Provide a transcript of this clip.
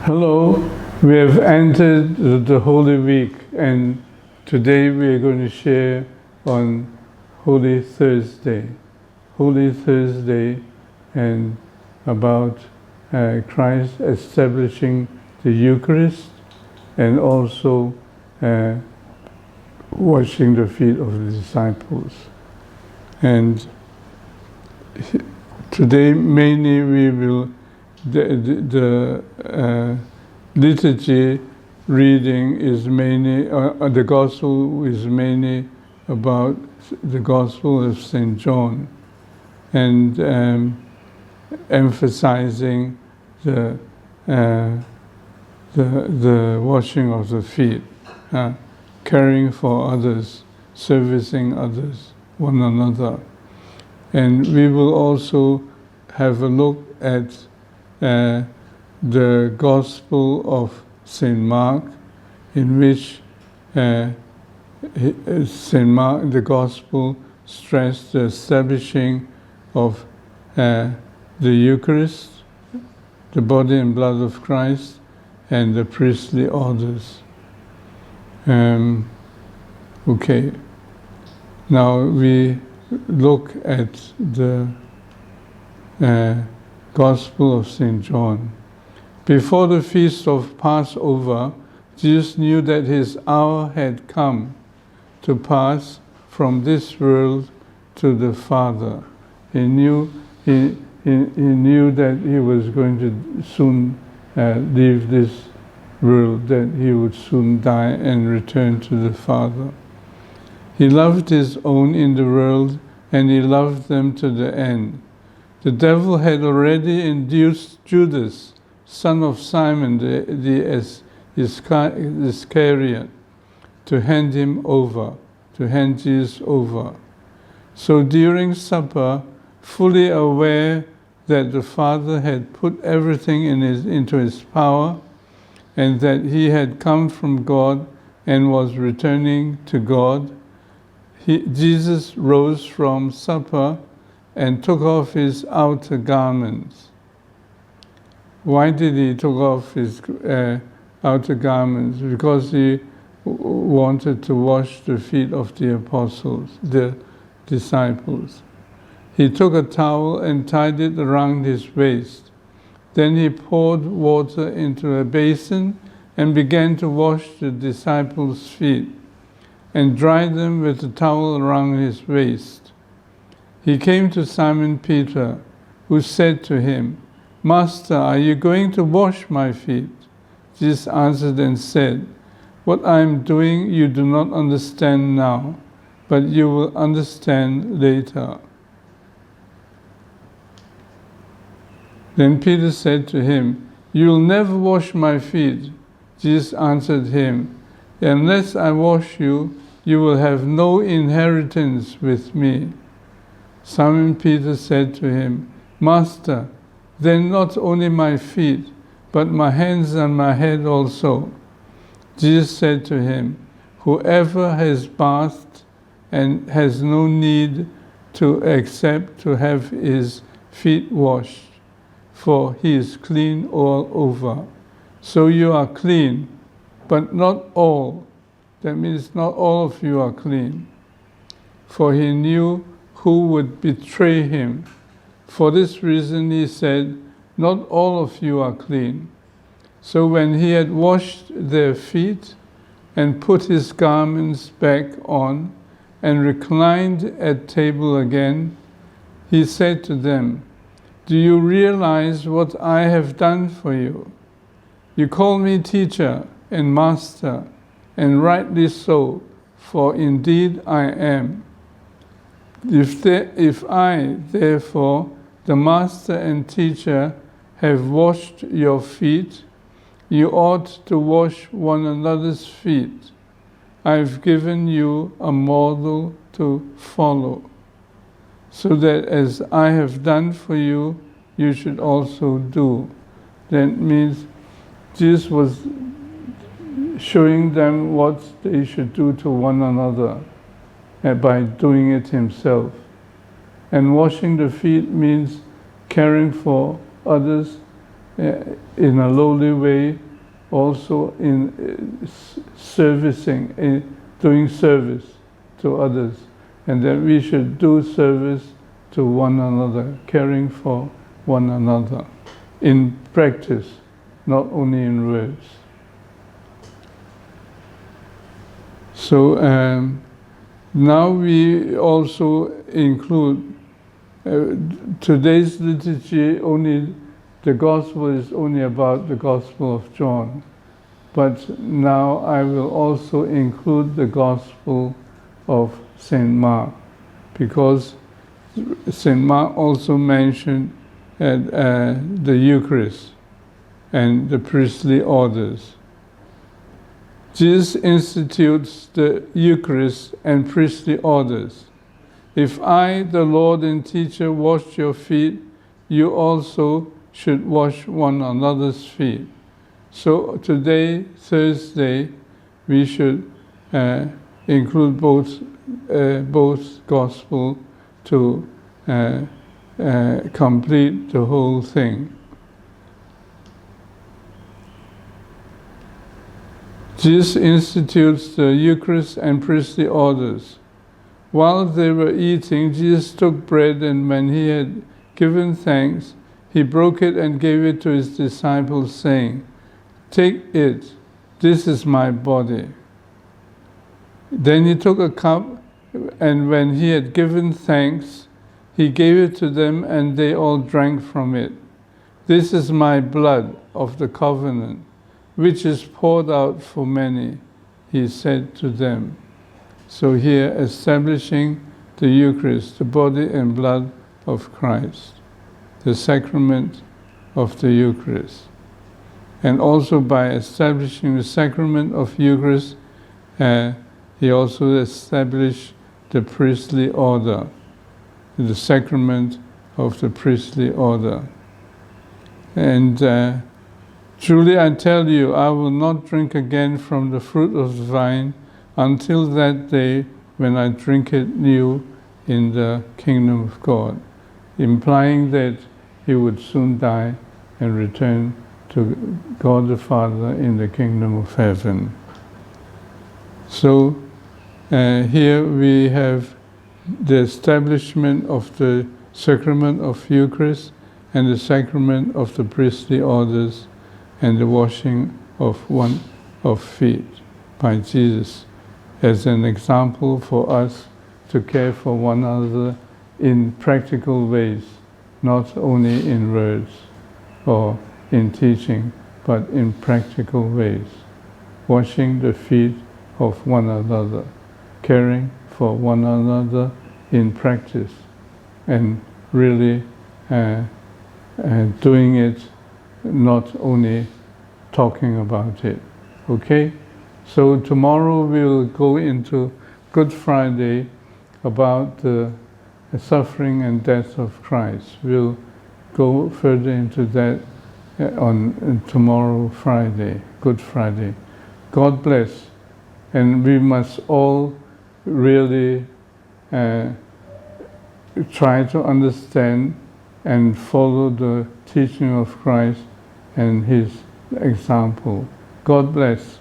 Hello, we have entered the Holy Week, and today we are going to share on Holy Thursday. Holy Thursday, and about Christ establishing the Eucharist and also washing the feet of the disciples. And today mainly we will the liturgy reading is mainly, the Gospel is mainly about the Gospel of St. John, and emphasizing the washing of the feet, caring for others, servicing others, one another. And we will also have a look at the Gospel of St. Mark, in which St. Mark, the Gospel, stressed the establishing of the Eucharist, the body and blood of Christ, and the priestly orders. Okay, now we look at the Gospel of St. John. Before the feast of Passover, Jesus knew that his hour had come to pass from this world to the Father. He knew that he was going to soon leave this world, that he would soon die and return to the Father. He loved his own in the world, and he loved them to the end. The devil had already induced Judas, son of Simon the Iscariot, to hand Jesus over. So during supper, fully aware that the Father had put everything into his power, and that he had come from God and was returning to God, Jesus rose from supper and took off his outer garments. Why did he take off his outer garments? Because he wanted to wash the feet of the apostles, the disciples. He took a towel and tied it around his waist. Then he poured water into a basin and began to wash the disciples' feet and dry them with the towel around his waist. He came to Simon Peter, who said to him, "Master, are you going to wash my feet?" Jesus answered and said, "What I am doing you do not understand now, but you will understand later." Then Peter said to him, "You will never wash my feet." Jesus answered him, "Unless I wash you, you will have no inheritance with me." Simon Peter said to him, "Master, then not only my feet, but my hands and my head also." Jesus said to him, "Whoever has bathed and has no need to except to have his feet washed, for he is clean all over. So you are clean, but not all." That means not all of you are clean. For he knew who would betray him. For this reason he said, "Not all of you are clean." So when he had washed their feet and put his garments back on and reclined at table again, he said to them, "Do you realize what I have done for you? You call me teacher and master, and rightly so, for indeed I am. If I, therefore, the master and teacher, have washed your feet, you ought to wash one another's feet. I have given you a model to follow, so that as I have done for you, you should also do." That means Jesus was showing them what they should do to one another by doing it himself. And washing the feet means caring for others in a lowly way, also in servicing, in doing service to others, and that we should do service to one another, caring for one another in practice, not only in words. So now we also include today's liturgy. Only the gospel is only about the Gospel of John, but now I will also include the Gospel of Saint Mark, because Saint Mark also mentioned the Eucharist and the priestly orders. Jesus institutes the Eucharist and priestly orders. If I, the Lord and teacher, wash your feet, you also should wash one another's feet. So today, Thursday, we should include both gospel to complete the whole thing. Jesus institutes the Eucharist and priestly orders. While they were eating, Jesus took bread, and when he had given thanks, he broke it and gave it to his disciples, saying, "Take it, this is my body." Then he took a cup, and when he had given thanks, he gave it to them, and they all drank from it. "This is my blood of the covenant, which is poured out for many," he said to them. So here, establishing the Eucharist, the body and blood of Christ, the sacrament of the Eucharist. And also by establishing the sacrament of Eucharist, he also established the priestly order, the sacrament of the priestly order. And truly I tell you, I will not drink again from the fruit of the vine until that day when I drink it new in the kingdom of God, implying that he would soon die and return to God the Father in the kingdom of heaven. So here we have the establishment of the sacrament of Eucharist and the sacrament of the priestly orders and the washing of feet by Jesus as an example for us to care for one another in practical ways, not only in words or in teaching, but in practical ways. Washing the feet of one another, caring for one another in practice, and really doing it, not only talking about it. Okay? So tomorrow we will go into Good Friday, about the suffering and death of Christ. We'll go further into that on tomorrow, Friday, Good Friday. God bless. And we must all really try to understand and follow the teaching of Christ and his example. God bless.